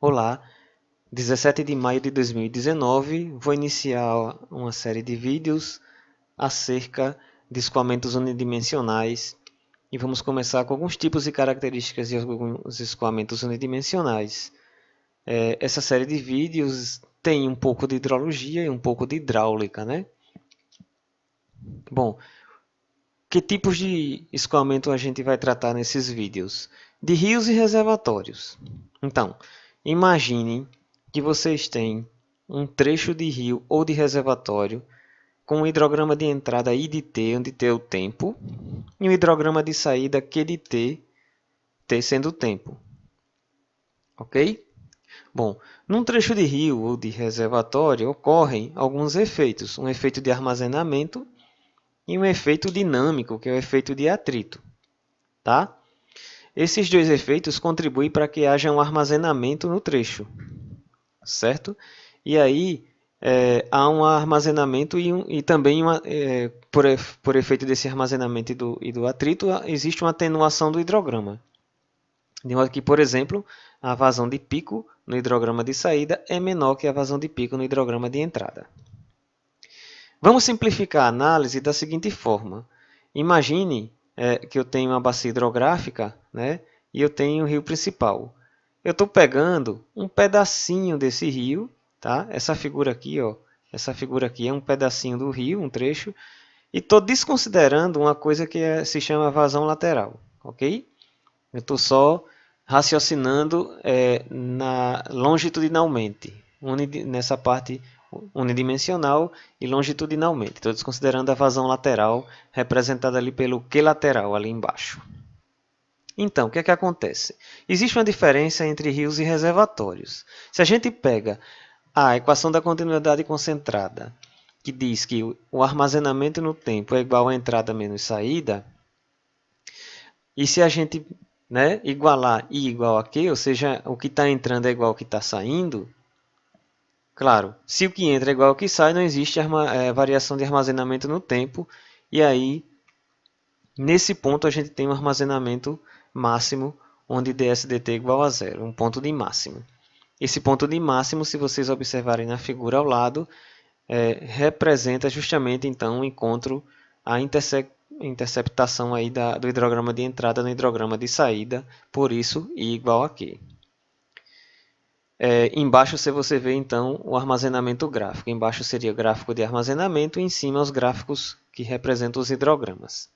Olá, 17 de maio de 2019, vou iniciar uma série de vídeos acerca de escoamentos unidimensionais e vamos começar com alguns tipos e características de alguns escoamentos unidimensionais. Essa série de vídeos tem um pouco de hidrologia e um pouco de hidráulica, né? Bom, que tipos de escoamento a gente vai tratar nesses vídeos? De rios e reservatórios. Então, imaginem que vocês têm um trecho de rio ou de reservatório com um hidrograma de entrada I de T, onde T é o tempo, e um hidrograma de saída Q de T, T sendo o tempo. Ok? Bom, num trecho de rio ou de reservatório ocorrem alguns efeitos. Um efeito de armazenamento e um efeito dinâmico, que é o efeito de atrito. Tá? Esses dois efeitos contribuem para que haja um armazenamento no trecho, certo? E aí há um armazenamento e também por efeito desse armazenamento e do atrito, existe uma atenuação do hidrograma. De modo que, por exemplo, a vazão de pico no hidrograma de saída é menor que a vazão de pico no hidrograma de entrada. Vamos simplificar a análise da seguinte forma. Imagine que eu tenho uma bacia hidrográfica, né, e eu tenho o rio principal. Eu estou pegando um pedacinho desse rio, tá? Essa figura aqui, ó, essa figura aqui é um pedacinho do rio, um trecho, e estou desconsiderando uma coisa que se chama vazão lateral, ok? Eu estou só raciocinando longitudinalmente, nessa parte unidimensional e longitudinalmente. Estou desconsiderando a vazão lateral, representada ali pelo Q lateral, ali embaixo. Então, o que é que acontece? Existe uma diferença entre rios e reservatórios. Se a gente pega a equação da continuidade concentrada, que diz que o armazenamento no tempo é igual a entrada menos saída, e se a gente igualar I igual a Q, ou seja, o que está entrando é igual ao que está saindo, claro, se o que entra é igual ao que sai, não existe variação de armazenamento no tempo, e aí, nesse ponto, a gente tem um armazenamento máximo, onde ds dt é igual a zero, um ponto de máximo. Esse ponto de máximo, se vocês observarem na figura ao lado, representa justamente então o encontro, a interceptação aí do hidrograma de entrada no hidrograma de saída, por isso I igual a Q. Embaixo você vê então o armazenamento gráfico. Embaixo seria o gráfico de armazenamento e em cima os gráficos que representam os hidrogramas.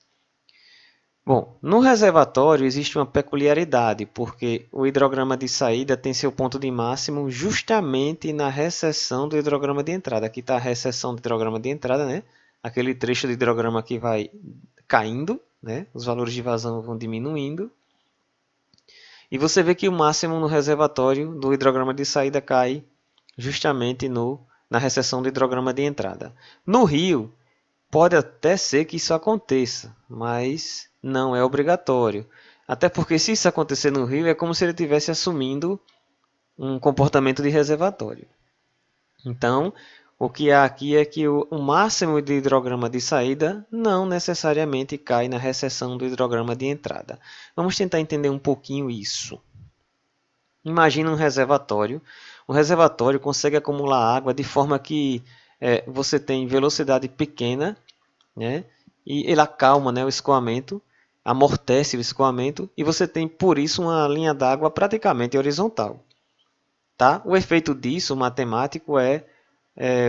Bom, no reservatório existe uma peculiaridade, porque o hidrograma de saída tem seu ponto de máximo justamente na recessão do hidrograma de entrada. Aqui está a recessão do hidrograma de entrada, né? Aquele trecho do hidrograma que vai caindo, né? Os valores de vazão vão diminuindo. E você vê que o máximo no reservatório do hidrograma de saída cai justamente na recessão do hidrograma de entrada. No rio, pode até ser que isso aconteça, mas não é obrigatório. Até porque se isso acontecer no rio, é como se ele estivesse assumindo um comportamento de reservatório. Então, o que há aqui é que o máximo de hidrograma de saída não necessariamente cai na recessão do hidrograma de entrada. Vamos tentar entender um pouquinho isso. Imagina um reservatório. O reservatório consegue acumular água de forma que você tem velocidade pequena, né? E ele acalma, né, o escoamento, amortece o escoamento e você tem por isso uma linha d'água praticamente horizontal. Tá? O efeito disso, matemático,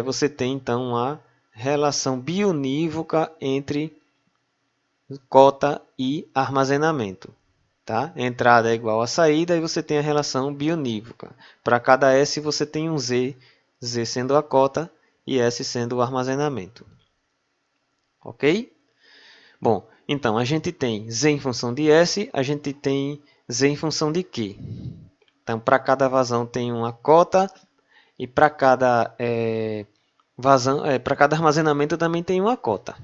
você tem então uma relação bionívoca entre cota e armazenamento. Tá? Entrada é igual a saída e você tem a relação bionívoca. Para cada S você tem um Z, Z sendo a cota e S sendo o armazenamento. Ok? Bom, então a gente tem Z em função de S, a gente tem Z em função de Q. Então, para cada vazão tem uma cota e para cada para cada armazenamento também tem uma cota.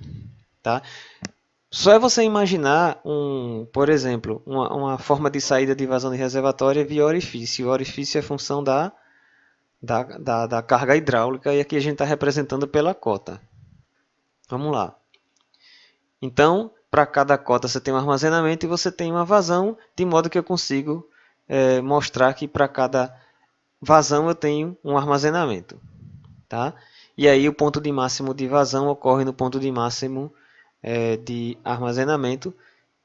Tá? Só é você imaginar, por exemplo, uma forma de saída de vazão de reservatório via orifício. O orifício é função da carga hidráulica e aqui a gente está representando pela cota. Vamos lá. Então, para cada cota você tem um armazenamento e você tem uma vazão, de modo que eu consigo mostrar que para cada vazão eu tenho um armazenamento. Tá? E aí o ponto de máximo de vazão ocorre no ponto de máximo de armazenamento,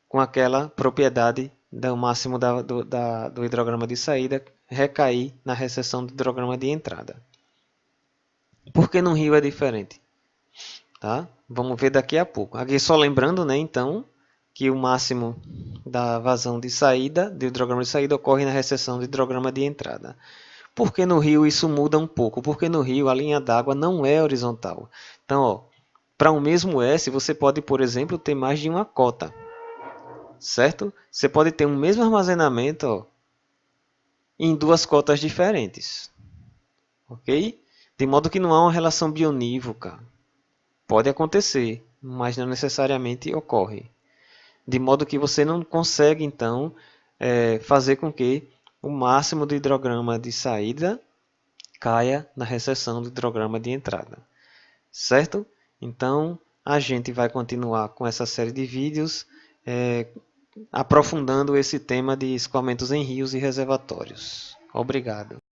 com aquela propriedade do máximo do hidrograma de saída recair na recessão do hidrograma de entrada. Por que no rio é diferente? Tá? Vamos ver daqui a pouco. Aqui só lembrando, né, então, que o máximo da vazão de saída, do hidrograma de saída, ocorre na recessão do hidrograma de entrada. Porque no rio isso muda um pouco? Porque no rio a linha d'água não é horizontal. Então, para um mesmo S, você pode, por exemplo, ter mais de uma cota. Certo? Você pode ter um mesmo armazenamento em duas cotas diferentes. Ok? De modo que não há uma relação bionívoca. Pode acontecer, mas não necessariamente ocorre. De modo que você não consegue, então, fazer com que o máximo do hidrograma de saída caia na recessão do hidrograma de entrada. Certo? Então, a gente vai continuar com essa série de vídeos aprofundando esse tema de escoamentos em rios e reservatórios. Obrigado.